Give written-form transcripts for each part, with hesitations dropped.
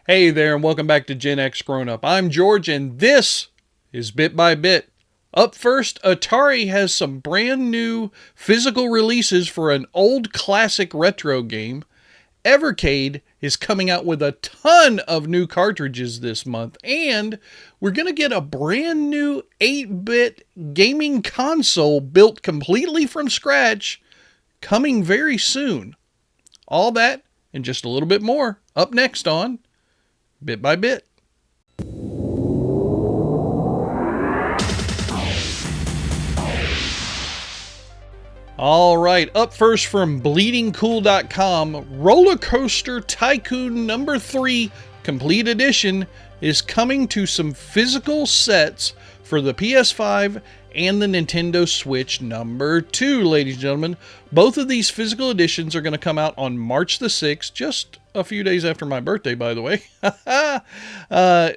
Hey there, and welcome back to GenXGrownUp. I'm George, and this is Bit by Bit. Up first, Atari has some brand new physical releases for an old classic retro game. Evercade is coming out with a ton of new cartridges this month, and we're going to get a brand new 8-bit gaming console built completely from scratch coming very soon. All that and just a little bit more up next on Bit by Bit. All right, up first from bleedingcool.com, RollerCoaster Tycoon number 3 Complete Edition is coming to some physical sets for the PS5 and the Nintendo Switch number 2, ladies and gentlemen. Both of these physical editions are going to come out on March the 6th, just a few days after my birthday, by the way.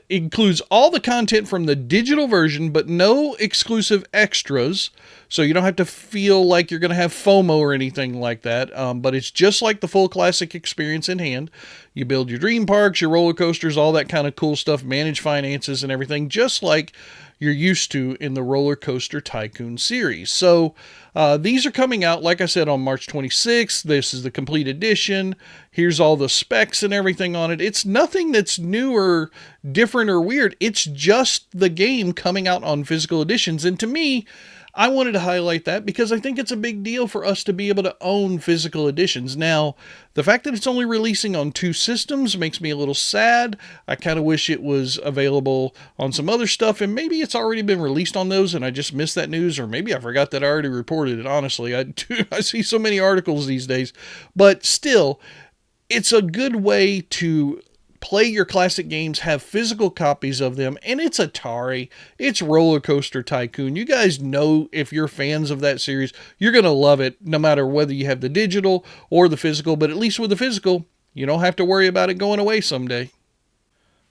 Includes all the content from the digital version, but no exclusive extras. So you don't have to feel like you're going to have FOMO or anything like that. But it's just like the full classic experience in hand. You build your dream parks, your roller coasters, all that kind of cool stuff, manage finances and everything, just like you're used to in the RollerCoaster Tycoon series. So these are coming out, like I said, on March 26th. This is the complete edition. Here's all the specs and everything on it. It's nothing that's new or different or weird. It's just the game coming out on physical editions. And to me, I wanted to highlight that because I think it's a big deal for us to be able to own physical editions. Now, the fact that it's only releasing on 2 systems makes me a little sad. I kind of wish it was available on some other stuff, and maybe it's already been released on those and I just missed that news, or maybe I forgot that I already reported it, honestly. I see so many articles these days. But still, it's a good way to play your classic games, have physical copies of them, and it's Atari, it's RollerCoaster Tycoon. You guys know, if you're fans of that series, you're going to love it no matter whether you have the digital or the physical, but at least with the physical, you don't have to worry about it going away someday.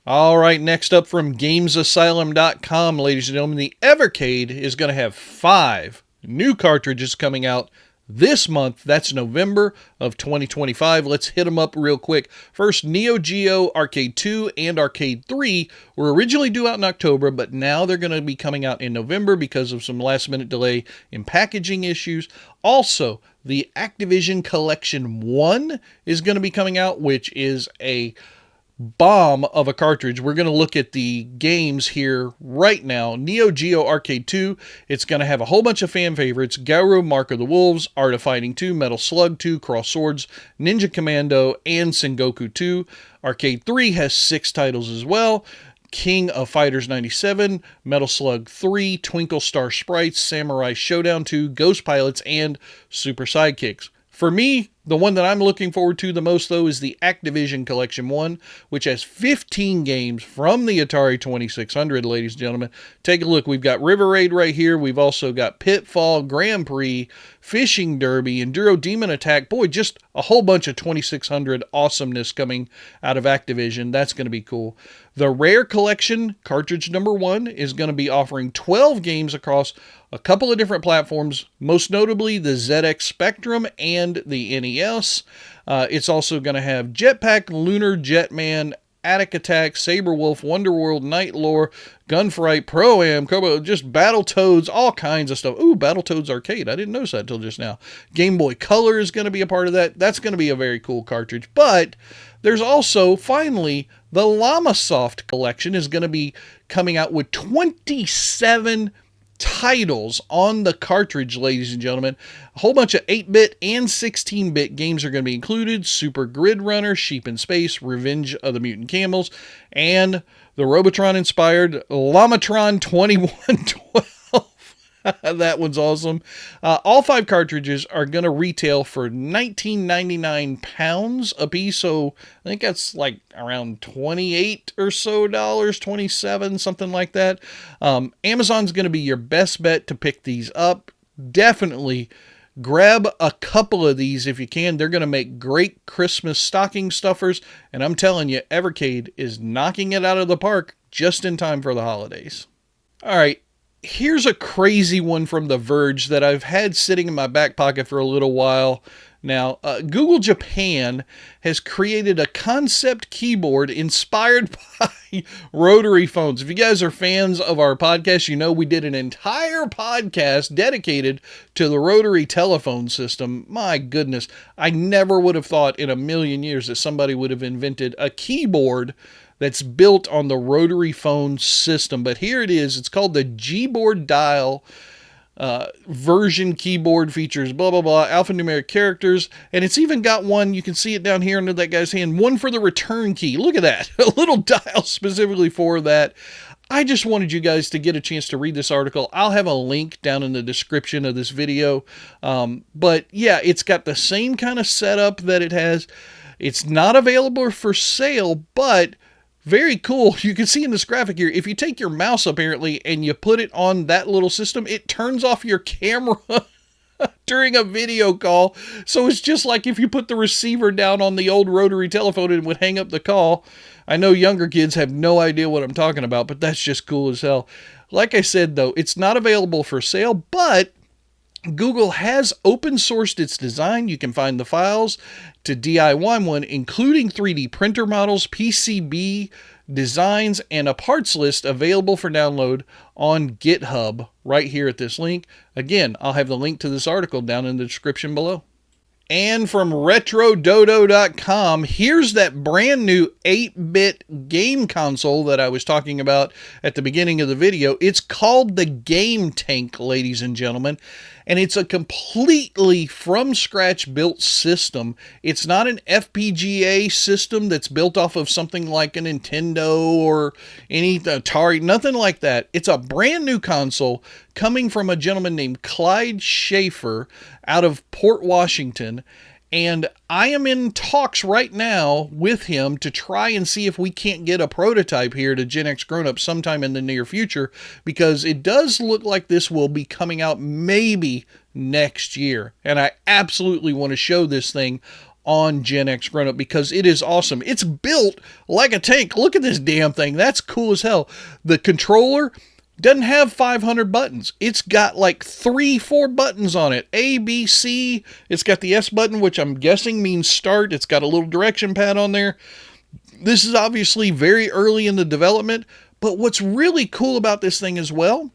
All right, next up from GamesAsylum.com, ladies and gentlemen, the Evercade is going to have 5 new cartridges coming out this month. That's November of 2025. Let's hit them up real quick. First, Neo Geo Arcade 2 and Arcade 3 were originally due out in October, but now they're going to be coming out in November because of some last-minute delay in packaging issues. Also, the Activision Collection 1 is going to be coming out, which is a bomb of a cartridge. We're going to look at the games here right now. Neo Geo Arcade 2, it's going to have a whole bunch of fan favorites: Garu, Mark of the Wolves, Art of Fighting 2, Metal Slug 2, Cross Swords, Ninja Commando, and Sengoku 2. Arcade 3 has 6 titles as well: King of Fighters 97, Metal Slug 3, Twinkle Star Sprites, Samurai Showdown 2, Ghost Pilots, and Super Sidekicks. For me, the one that I'm looking forward to the most, though, is the Activision Collection 1, which has 15 games from the Atari 2600, ladies and gentlemen. Take a look. We've got River Raid right here. We've also got Pitfall, Grand Prix, Fishing Derby, Enduro Demon Attack. Boy, just a whole bunch of 2600 awesomeness coming out of Activision. That's going to be cool. The Rare Collection, cartridge number 1, is going to be offering 12 games across a couple of different platforms, most notably the ZX Spectrum and the NES. It's also going to have Jetpack, Lunar, Jetman, Attic Attack, Saberwolf, Wonderworld, Night Lore, Gunfight, Pro-Am, just Battletoads, all kinds of stuff. Ooh, Battletoads Arcade. I didn't notice that until just now. Game Boy Color is going to be a part of that. That's going to be a very cool cartridge. But there's also, finally, the Llamasoft collection is going to be coming out with 27 titles on the cartridge, ladies and gentlemen. A whole bunch of 8-bit and 16-bit games are going to be included: Super Grid Runner, Sheep in Space, Revenge of the Mutant Camels, and the Robotron-inspired Llamatron 2112. That one's awesome. All 5 cartridges are going to retail for £19.99 a piece, so I think that's like around $28 or so, 27, something like that. Amazon's going to be your best bet to pick these up. Definitely grab a couple of these if you can. They're going to make great Christmas stocking stuffers, and I'm telling you, Evercade is knocking it out of the park just in time for the holidays. All right. Here's a crazy one from The Verge that I've had sitting in my back pocket for a little while. Now, Google Japan has created a concept keyboard inspired by rotary phones. If you guys are fans of our podcast, you know we did an entire podcast dedicated to the rotary telephone system. My goodness, I never would have thought in a million years that somebody would have invented a keyboard that's built on the rotary phone system. But here it is. It's called the Gboard Dial version. Keyboard features blah blah blah, alphanumeric characters, and it's even got one, you can see it down here under that guy's hand, one for the return key. Look at that. A little dial specifically for that. I just wanted you guys to get a chance to read this article. I'll have a link down in the description of this video. But yeah, it's got the same kind of setup that it has. It's not available for sale, but very cool. You can see in this graphic here, if you take your mouse apparently and you put it on that little system, it turns off your camera during a video call. So it's just like if you put the receiver down on the old rotary telephone and would hang up the call. I know younger kids have no idea what I'm talking about, but that's just cool as hell. Like I said, though, it's not available for sale, but Google has open sourced its design. You can find the files to DIY one, including 3D printer models, PCB designs, and a parts list available for download on GitHub right here at this link. Again, I'll have the link to this article down in the description below. And from RetroDodo.com, here's that brand new 8-bit game console that I was talking about at the beginning of the video. It's called the GameTank, ladies and gentlemen, and it's a completely from scratch built system. It's not an FPGA system that's built off of something like a Nintendo or any Atari, nothing like that. It's a brand new console coming from a gentleman named Clyde Schaefer out of Port Washington. And I am in talks right now with him to try and see if we can't get a prototype here to GenXGrownUp sometime in the near future, because it does look like this will be coming out maybe next year. And I absolutely want to show this thing on GenXGrownUp because it is awesome. It's built like a tank. Look at this damn thing. That's cool as hell. The controller doesn't have 500 buttons. It's got like 3-4 buttons on it. A, B, C. It's got the S button, which I'm guessing means start. It's got a little direction pad on there. This is obviously very early in the development, but what's really cool about this thing as well,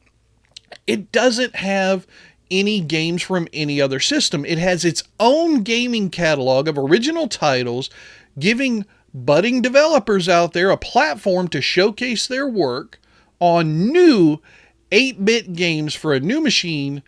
it doesn't have any games from any other system. It has its own gaming catalog of original titles, giving budding developers out there a platform to showcase their work on new 8-bit games for a new machine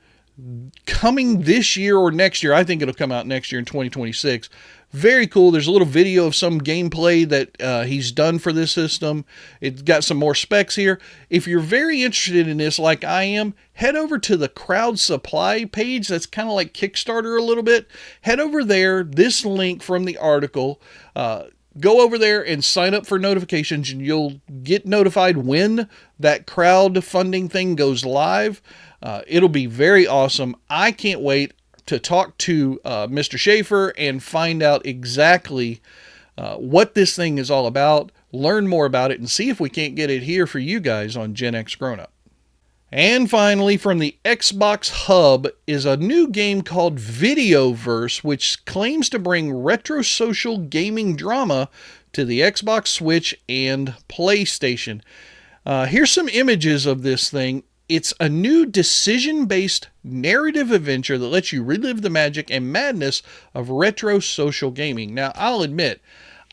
coming this year or next year. I think it'll come out next year in 2026. Very cool. There's a little video of some gameplay that he's done for this system. It's got some more specs here. If you're very interested in this like I am, head over to the Crowd Supply page. That's kind of like Kickstarter a little bit. Head over there. This link from the article. Go over there and sign up for notifications, and you'll get notified when that crowdfunding thing goes live. It'll be very awesome. I can't wait to talk to Mr. Schaefer and find out exactly what this thing is all about, learn more about it, and see if we can't get it here for you guys on GenXGrownUp. And finally, from the Xbox Hub is a new game called Videoverse, which claims to bring retro social gaming drama to the Xbox, Switch, and PlayStation. Here's some images of this thing. It's a new decision-based narrative adventure that lets you relive the magic and madness of retro social gaming. Now, I'll admit,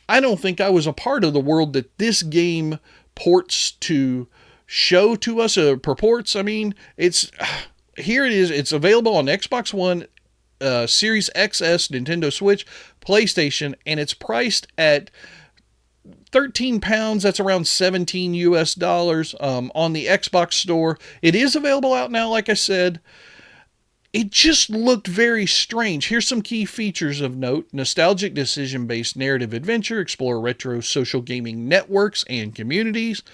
I don't think I was a part of the world that this game ports to show to us, purports. I mean, here it is. It's available on Xbox One, Series XS, Nintendo Switch, PlayStation, and it's priced at £13. That's around $17 US on the Xbox store. It is available out now, like I said. It just looked very strange. Here's some key features of note. Nostalgic decision-based narrative adventure. Explore retro social gaming networks and communities.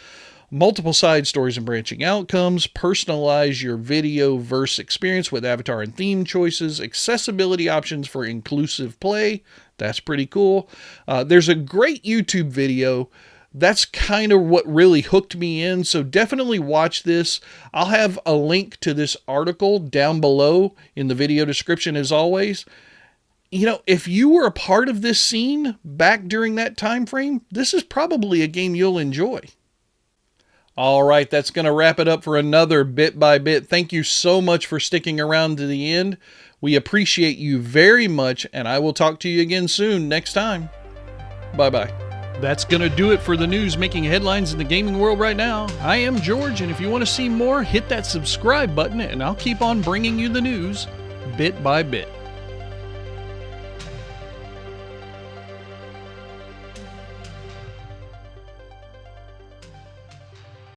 Multiple side stories and branching outcomes. Personalize your Videoverse experience with avatar and theme choices. Accessibility options for inclusive play. That's pretty cool. There's a great YouTube video. That's kind of what really hooked me in, so definitely watch this. I'll have a link to this article down below in the video description as always. if you were a part of this scene back during that time frame, this is probably a game you'll enjoy. All right, that's going to wrap it up for another Bit by Bit. Thank you so much for sticking around to the end. We appreciate you very much, and I will talk to you again soon next time. Bye-bye. That's going to do it for the news making headlines in the gaming world right now. I am George, and if you want to see more, hit that subscribe button, and I'll keep on bringing you the news bit by bit.